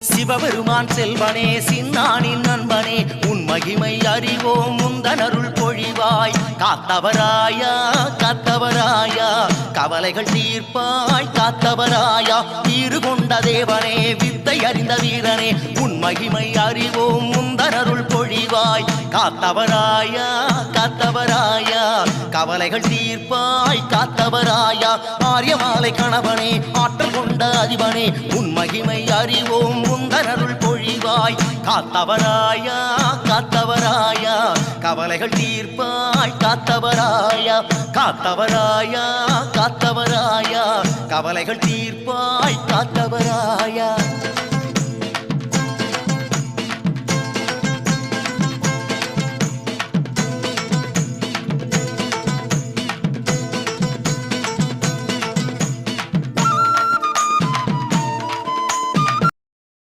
சிவபெருமான் செல்வனே சின்னானின் நண்பனே உன் மகிமை அறிவோம் முந்தனருள் பொழிவாய் காத்தவராயா காத்தவராயா கவலைகள் தீர்ப்பாய் காத்தவராயா வீறு கொண்ட தேவனே வித்தை அறிந்த வீரனே உன் மகிமை அறிவோம் முந்தனருள் பொழிவாய் காத்தவராயா காத்தவராயா கவலைகள் தீர்ப்பாய் காத்தவராயா ஆரியமாலை கணவனே ஆற்றல் கொண்ட அதிபனே உன் மகிமை அறிவோம் முந்தனருள் பொழிவாய் காத்தவராயா காத்தவராயா கவலைகள் தீர்ப்பாய் காத்தவராயா காத்தவராயா காத்தவராயா கவலைகள் தீர்ப்பாய் காத்தவராயா.